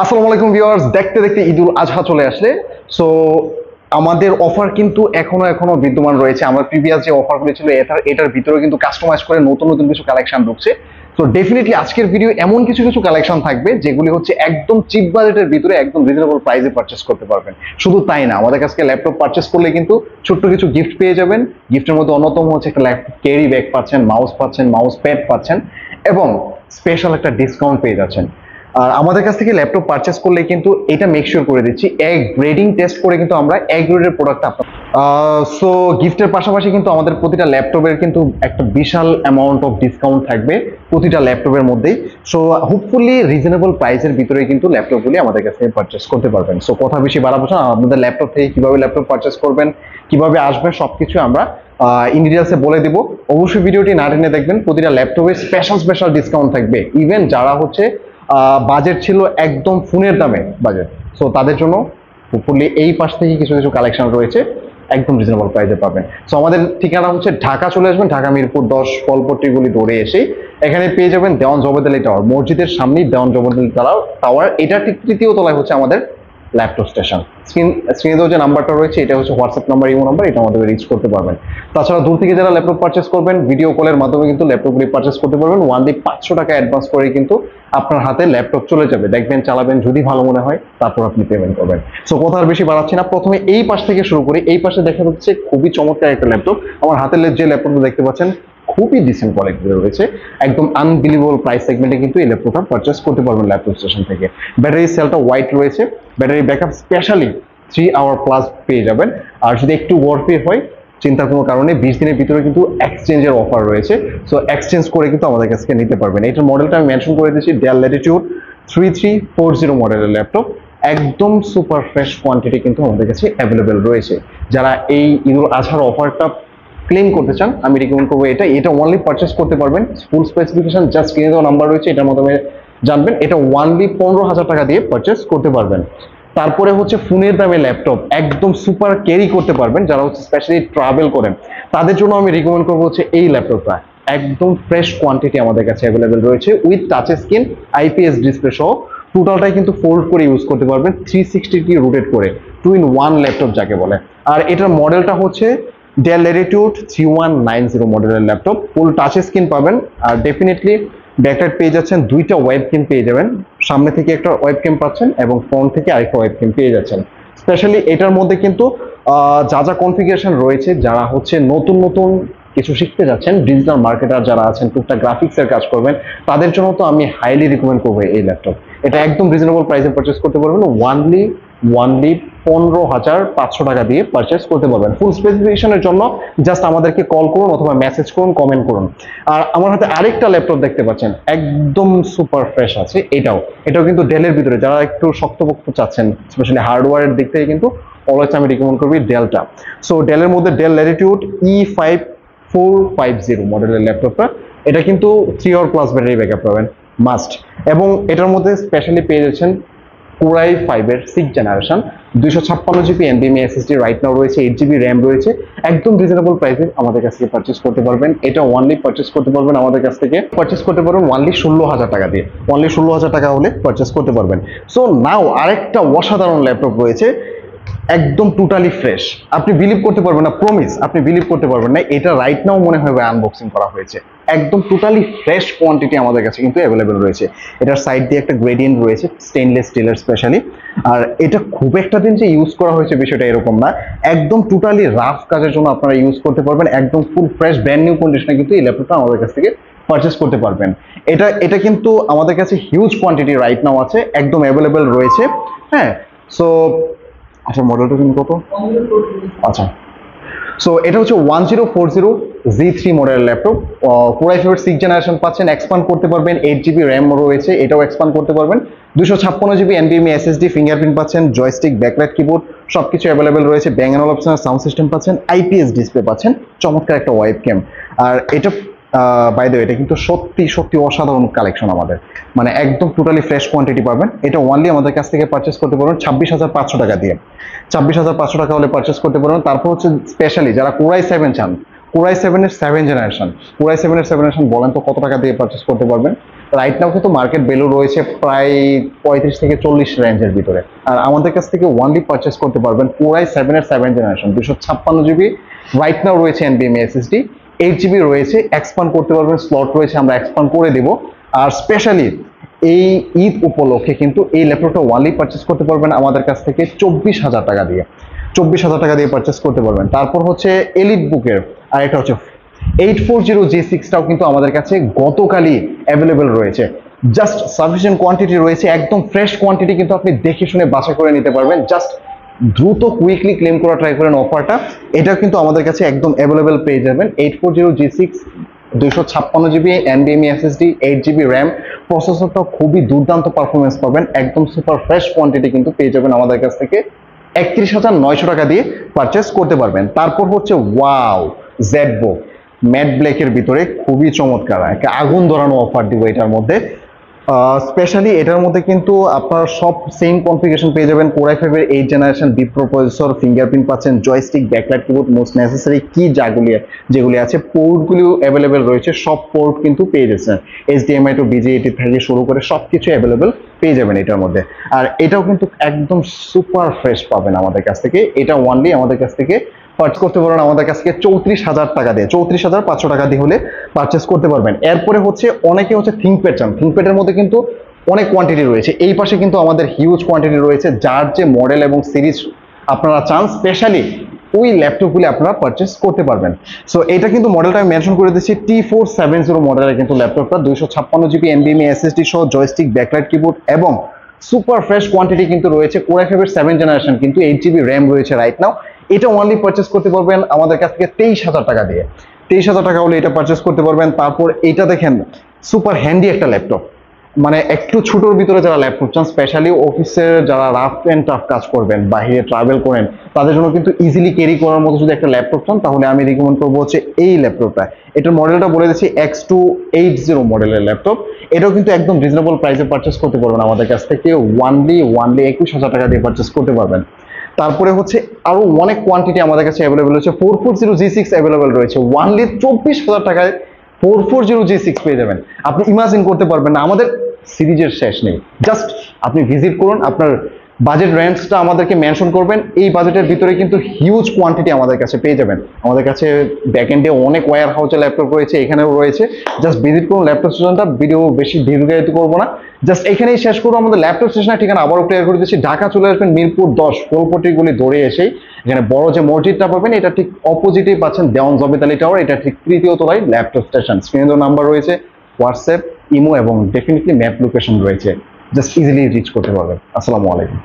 আসসালামু আলাইকুম ভিউয়ার্স, দেখতে দেখতে ঈদুল আজহা চলে আসলে। সো আমাদের অফার কিন্তু এখনো বিদ্যমান রয়েছে। আমার প্রিভিয়াস যে অফারগুলো ছিল এটার ভিতরে কিন্তু কাস্টমাইজ করে নতুন নতুন কিছু কালেকশন ঢুকছে। তো ডেফিনেটলি আজকের ভিডিও এমন কিছু কিছু কালেকশন থাকবে যেগুলি হচ্ছে একদম চিপ বাজেটের ভিতরে একদম রিজনেবল প্রাইসে পারচেস করতে পারবেন। শুধু তাই না, আমাদের কাছে ল্যাপটপ পারচেস করলে কিন্তু ছোট্ট কিছু গিফট পেয়ে যাবেন। গিফটের মধ্যে অন্যতম হচ্ছে একটা ল্যাপটপ ক্যারি ব্যাগ পাচ্ছেন, মাউস প্যাড পাচ্ছেন এবং স্পেশাল একটা ডিসকাউন্ট পেয়ে যাচ্ছেন। আর আমাদের কাছ থেকে ল্যাপটপ পারচেস করলে কিন্তু এটা মেক শিওর করে দিচ্ছি, এক গ্রেডিং টেস্ট করে কিন্তু আমরা এক গ্রেডের প্রোডাক্ট আপনার। সো গিফটের পাশাপাশি কিন্তু আমাদের প্রতিটা ল্যাপটপের কিন্তু একটা বিশাল অ্যামাউন্ট অফ ডিসকাউন্ট থাকবে প্রতিটা ল্যাপটপের মধ্যেই। সো হোপফুলি রিজনেবল প্রাইসের ভিতরে কিন্তু ল্যাপটপগুলি আমাদের কাছ থেকে পারচেস করতে পারবেন। সো কথা বেশি বাড়াবো না, আপনাদের ল্যাপটপ থেকে কিভাবে ল্যাপটপ পারচেস করবেন, কিভাবে আসবেন, সবকিছু আমরা ইন ডিটেলসে বলে দিব। অবশ্যই ভিডিওটি না টেনে দেখবেন। প্রতিটা ল্যাপটপে স্পেশাল ডিসকাউন্ট থাকবে। ইভেন যারা হচ্ছে বাজেট ছিল একদম ফোনের দামে বাজেট, সো তাদের জন্য হোপফুলি এই পাশ থেকে কিছু কিছু কালেকশন রয়েছে, একদম রিজনেবল প্রাইসে পাবেন। সো আমাদের ঠিকানা হচ্ছে ঢাকা, চলে আসবেন ঢাকা মিরপুর 10 কলপট্টিগুলি দৌড়ে এসে এখানে পেয়ে যাবেন দেওয়ান জবেদ আলী টাওয়ার, মসজিদের সামনেই দেওয়ান জবেদ আলী টাওয়ার। এটা ঠিক তৃতীয় তলায় হচ্ছে আমাদের ল্যাপটপ স্টেশন। স্ক্রিনে যে নাম্বারটা রয়েছে এটা হচ্ছে হোয়াটসঅ্যাপ নাম্বার, ইমো নাম্বার, এটা আমাদের রিচ করতে পারবেন। তাছাড়া দূর থেকে যারা ল্যাপটপ পারচেস করবেন ভিডিও কলের মাধ্যমে কিন্তু ল্যাপটপগুলি পারচেস করতে পারবেন। ওয়ানলি 500 টাকা অ্যাডভান্স করে কিন্তু আপনার হাতে ল্যাপটপ চলে যাবে, দেখবেন, চালাবেন, যদি ভালো মনে হয় তারপর আপনি পেমেন্ট করবেন। সো কথা আর বেশি বাড়াচ্ছি না, প্রথমে এই পাশ থেকে শুরু করি। এই পাশে দেখা যাচ্ছে খুবই চমৎকার একটা ল্যাপটপ। আমার হাতের যে ল্যাপটপটা দেখতে পাচ্ছেন খুবই ডিসেন্ট কোয়ালিটির রয়েছে, একদম আনবিলিভেবল প্রাইস সেগমেন্টে কিন্তু এই ল্যাপটপটা পারচেস করতে পারবেন ল্যাপটপ স্টেশন থেকে। ব্যাটারি সেলটা হোয়াইট রয়েছে, battery backup specially 3 hour plus পেয়ে যাবেন। আর যদি একটু ওয়ার্থি হয় চিন্তার কোনো কারণে 20 দিনের ভিতরে কিন্তু এক্সচেঞ্জের অফার রয়েছে। সো এক্সচেঞ্জ করে কিন্তু আমাদের কাছ থেকে নিতে পারবেন। এটার মডেলটা আমি মেনশন করে দিচ্ছি, ডেল ল্যাটিটিউড 3340 মডেলের ল্যাপটপ। একদম সুপার ফ্রেশ কোয়ান্টিটি কিন্তু আমাদের কাছে অ্যাভেলেবেল রয়েছে। যারা এই ঈদুল আজহার অফারটা ক্লেম করতে চান আমি রিকমেন্ড করবো এটা ওয়ানলি পারচেস করতে পারবেন। ফুল স্পেসিফিকেশন জাস্ট কিনে দেওয়া নাম্বার রয়েছে, এটার মাধ্যমে জানবেন। এটা ওয়ানলি 15,000 টাকা দিয়ে পারচেস করতে পারবেন। তারপরে হচ্ছে ফোনের দামে ল্যাপটপ একদম সুপার ক্যারি করতে পারবেন, যারা হচ্ছে স্পেশালি ট্রাভেল করেন তাদের জন্য আমি রিকমেন্ড করবো হচ্ছে এই ল্যাপটপটা। একদম ফ্রেশ কোয়ান্টিটি আমাদের কাছে অ্যাভেলেবেল রয়েছে with touch screen, IPS display সহ। টোটালটাই কিন্তু ফোল্ড করে ইউজ করতে পারবেন, 360 রোটেট করে, 2-in-1 ল্যাপটপ যাকে বলে। আর এটার মডেলটা হচ্ছে ডেল ল্যাটিটিউড 3190 মডেলের ল্যাপটপ। ফুল টাচ স্ক্রিন পাবেন আর ডেফিনেটলি ব্যাকলাইট পেয়ে যাচ্ছেন, দুইটা ওয়েবক্যাম পেয়ে যাবেন। সামনে থেকে একটা ওয়েবক্যাম পাচ্ছেন এবং ফ্রন্ট থেকে আরেকটা ওয়েবক্যাম পেয়ে যাচ্ছেন। স্পেশালি এটার মধ্যে কিন্তু যা যা কনফিগারেশন রয়েছে, যারা হচ্ছে নতুন নতুন কিছু শিখতে যাচ্ছেন, ডিজিটাল মার্কেটার যারা আছেন, টুকটাক গ্রাফিক্সের কাজ করবেন, তাদের জন্য তো আমি হাইলি রিকমেন্ড করবো এই ল্যাপটপ। এটা একদম রিজনেবল প্রাইসে পারচেস করতে পারবেন, ওয়ানলি 15,500 টাকা দিয়ে পারচেস করতে পারবেন। ফুল স্পেসিফিকেশনের জন্য জাস্ট আমাদেরকে কল করুন অথবা মেসেজ করুন, কমেন্ট করুন। আর আমার হাতে আরেকটা ল্যাপটপ দেখতে পাচ্ছেন, একদম সুপার ফ্রেশ আছে। এটাও কিন্তু ডেলের ভিতরে, যারা একটু শক্তপোক্ত চাচ্ছেন স্পেশালি হার্ডওয়্যারের দিক থেকে কিন্তু অলওয়েজ আমি রিকমেন্ড করবি ডেলটা। সো ডেলের মধ্যে ডেল ল্যাটিটিউড E5450 মডেলের ল্যাপটপটা। এটা কিন্তু 3 আওয়ার প্লাস ব্যাটারি ব্যাকআপ পাবেন মাস্ট। এবং এটার মধ্যে স্পেশালি পেয়ে যাচ্ছেন কোরাই 5-এর 6th generation, 256 GB NVMe SSD right now রয়েছে, 8 জিবি র্যাম রয়েছে। একদম রিজনেবল প্রাইসে আমাদের কাছ থেকে পারচেস করতে পারবেন। এটা ওয়ানলি পারচেস করতে পারবেন আমাদের কাছ থেকে, পারচেস করতে পারবেন ওয়ানলি 16,000 টাকা দিয়ে। ওয়ানলি 16,000 টাকা হলে পারচেস করতে পারবেন। সো নাও আরেকটা অসাধারণ ল্যাপটপ রয়েছে, একদম টোটালি ফ্রেশ। আপনি বিলিভ করতে পারবেন না, প্রমিস আপনি বিলিভ করতে পারবেন না, এটা রাইট নাও মনে হয় আনবক্সিং করা হয়েছে। একদম টোটালি ফ্রেশ কোয়ান্টিটি আমাদের কাছে কিন্তু অ্যাভেলেবেল রয়েছে। এটার সাইড দিয়ে একটা গ্রেডিয়েন্ট রয়েছে স্টেনলেস স্টিলের স্পেশালি। আর এটা খুব একটা দিন যে ইউজ করা হয়েছে বিষয়টা এরকম না, একদম টোটালি রাফ কাজের জন্য আপনারা ইউজ করতে পারবেন। একদম ফুল ফ্রেশ ব্র্যান্ড নিউ কন্ডিশনে কিন্তু এই ল্যাপটপটা আমাদের কাছ থেকে পারচেস করতে পারবেন। এটা কিন্তু আমাদের কাছে হিউজ কোয়ান্টিটি রাইট নাও আছে, একদম অ্যাভেলেবেল রয়েছে। হ্যাঁ, সো আচ্ছা মডেলটা কিন্তু কত? আচ্ছা, সো এটা হচ্ছে 1040 Z3 মডেলের ল্যাপটপ। কোরাই 5-এর 6th জেনারেশন পাচ্ছেন, এক্সপান্ড করতে পারবেন, 8 জিবি র্যাম রয়েছে, এটাও এক্সপান্ড করতে পারবেন। 256 জিবি এনভিএমই এসএসডি, ফিঙ্গারপ্রিন্ট পাচ্ছেন, জয়স্টিক, ব্যাকলাইট কিবোর্ড সবকিছু অ্যাভেলেবেল রয়েছে। ব্যাং অ্যান্ড অপশনাল সাউন্ড সিস্টেম পাচ্ছেন, আইপিএস ডিসপ্লে পাচ্ছেন, চমৎকার একটা ওয়েবক্যাম। আর এটা বাই দ্য ওয়ে এটা কিন্তু সত্যি অসাধারণ কালেকশন আমাদের, মানে একদম টোটালি ফ্রেশ কোয়ান্টিটি পাবেন। এটা ওয়ানলি আমাদের কাছ থেকে পারচেস করতে পারবেন 26,500 টাকা দিয়ে। 26,500 টাকা হলে পারচেস করতে পারবেন। তারপর হচ্ছে স্পেশালি যারা কোরাই 7 চান, কোরাই 7-এর 7 জেনারেশন, কোরাই 7-এর 7 জেনারেশন বলেন তো কত টাকা দিয়ে পারচেস করতে পারবেন? রাইট নাও কিন্তু মার্কেট ভ্যালু রয়েছে প্রায় 35 থেকে 40 রেঞ্জের ভিতরে। আর আমাদের কাছ থেকে ওয়ানলি পারচেস করতে পারবেন কোরাই 7 এর 7 জেনারেশন 256 জিবি রাইট নাও রয়েছে এনভিএমই এসএসডি, 8 জিবি রয়েছে, এক্সপান্ড করতে পারবেন, স্লট রয়েছে, আমরা এক্সপান্ড করে দেব। আর স্পেশালি এই ঈদ উপলক্ষে কিন্তু এই ল্যাপটপটা ওয়ানলি পারচেস করতে পারবেন আমাদের কাছ থেকে 24,000 টাকা দিয়ে, 24,000 টাকা দিয়ে পারচেস করতে পারবেন। তারপর হচ্ছে এলিট বুকের আর এটা হচ্ছে 840G6টাও কিন্তু আমাদের কাছে গতকালই অ্যাভেলেবেল রয়েছে। জাস্ট সাফিসিয়েন্ট কোয়ান্টিটি রয়েছে, একদম ফ্রেশ কোয়ান্টিটি, কিন্তু আপনি দেখে শুনে বাছাই করে নিতে পারবেন। জাস্ট দ্রুত কুইকলি ক্লেম করা ট্রাই করেন অফারটা, এটা কিন্তু আমাদের কাছে একদম অ্যাভেলেবেল পেয়ে যাবেন। 840G6 256 GB NVMe SSD, 8 GB RAM, প্রসেসরটা খুবই দুর্দান্ত পারফরমেন্স পাবেন, একদম সুপার ফ্রেশ কোয়ান্টিটি কিন্তু পেয়ে যাবেন আমাদের কাছ থেকে 31,900 টাকা দিয়ে পারচেস করতে পারবেন। তারপর হচ্ছে ওয়াও জেডবুক ম্যাট ব্ল্যাকের ভিতরে খুবই চমৎকার একটা আগুন ধরানো অফার দিব এটার মধ্যে। স্পেশালি এটার মধ্যে কিন্তু আপনার সব সেম কনফিগারেশন পেয়ে যাবেন, কোরাই 5 এর 8 জেনারেশন ডিপ প্রসেসর, ফিঙ্গারপ্রিন্ট পাচ্ছেন, joystick, backlight keyboard, most necessary কি যেগুলি আছে পোর্টগুলিও অ্যাভেলেবেল রয়েছে, সব পোর্ট কিন্তু পেয়ে যাচ্ছেন, এইচডিএমআই টু বিজিএটি থেকে শুরু করে সবকিছু অ্যাভেলেবেল পেয়ে যাবেন এটার মধ্যে। আর এটাও কিন্তু একদম সুপার ফ্রেশ পাবেন আমাদের কাছ থেকে, এটা ওয়ানলি আমাদের কাছ থেকে পারচেস করতে পারবেন আমাদের কাছ থেকে 34,000 টাকা দিয়ে, 34,500 টাকা দিয়ে হলে পারচেস করতে পারবেন। এরপরে হচ্ছে অনেকে হচ্ছে থিঙ্কপ্যাড চান, থিঙ্কপ্যাডের মধ্যে কিন্তু অনেক কোয়ান্টিটি রয়েছে, এই পাশে কিন্তু আমাদের হিউজ কোয়ান্টিটি রয়েছে, যার যে মডেল এবং সিরিজ আপনারা চান স্পেশালি ওই ল্যাপটপগুলি আপনারা পারচেস করতে পারবেন। সো এটা কিন্তু মডেলটা আমি মেনশন করে দিচ্ছি, T470 মডেলের কিন্তু ল্যাপটপটা 256 জিবি এনভিএমই এসএসডি সহ জয়স্টিক, ব্যাকলাইট কিবোর্ড এবং সুপার ফ্রেশ কোয়ান্টিটি কিন্তু রয়েছে, কোরাই 5 এর 7 জেনারেশন কিন্তু 8 জিবি র্যাম রয়েছে রাইট নাও। এটা অনলি পারচেস করতে পারবেন আমাদের কাছ থেকে 23,000 টাকা দিয়ে, 23,000 টাকা হলে এটা পারচেস করতে পারবেন। তারপর এটা দেখেন সুপার হ্যান্ডি একটা ল্যাপটপ, মানে একটু ছোটোর ভিতরে যারা ল্যাপটপ চান, স্পেশালি অফিসের যারা রাফ অ্যান্ড টাফ কাজ করবেন, বাইরে ট্রাভেল করেন, তাদের জন্য কিন্তু ইজিলি ক্যারি করার মতো যদি একটা ল্যাপটপ চান তাহলে আমি রিকমেন্ড করবো হচ্ছে এই ল্যাপটপটা। এটার মডেলটা বলে দিচ্ছি X280 মডেলের ল্যাপটপ, এটাও কিন্তু একদম রিজনেবল প্রাইসে পারচেস করতে পারবেন আমাদের কাছ থেকে, ওয়ানলি 21,000 টাকা দিয়ে পারচেস করতে পারবেন। তারপরে হচ্ছে আরো অনেক কোয়ান্টিটি আমাদের কাছে অ্যাভেলেবল হচ্ছে, 440G6 অ্যাভেলেবল রয়েছে, ওয়ানলি 24,000 টাকায় 440G6 পেয়ে যাবেন। আপনি ইমাজিন করতে পারবেন না, আমাদের সিরিজের শেষ নেই, জাস্ট আপনি ভিজিট করুন, আপনার বাজেট রেঞ্জটা আমাদেরকে মেনশন করবেন, এই বাজেটের ভিতরে কিন্তু হিউজ কোয়ান্টিটি আমাদের কাছে পেয়ে যাবেন। আমাদের কাছে ব্যাকএন্ডে অনেক ওয়্যার হাউসে ল্যাপটপ রয়েছে, এখানেও রয়েছে, জাস্ট ভিজিট করুন ল্যাপটপ স্টেশনটা। ভিডিও বেশি দীর্ঘায়িত করবো না, জাস্ট এখানেই শেষ করবো। আমাদের ল্যাপটপ স্টেশনের ঠিকানা আবারও ক্লিয়ার করে দিচ্ছি, ঢাকা চলে আসবেন মিরপুর 10 ফুলপট্টিগুলি ধরে এসেই এখানে বড় যে মসজিদটা পাবেন এটা ঠিক অপোজিটেই পাচ্ছেন দেওয়ান জবেদ আলী টাওয়ার, এটা ঠিক 3য় তলায় ল্যাপটপ স্টেশন। স্ক্রিনে নাম্বার রয়েছে, হোয়াটসঅ্যাপ, ইমো এবং ডেফিনেটলি ম্যাপ লোকেশন রয়েছে, জাস্ট ইজিলি রিচ করতে পারবেন। আসসালামু আলাইকুম।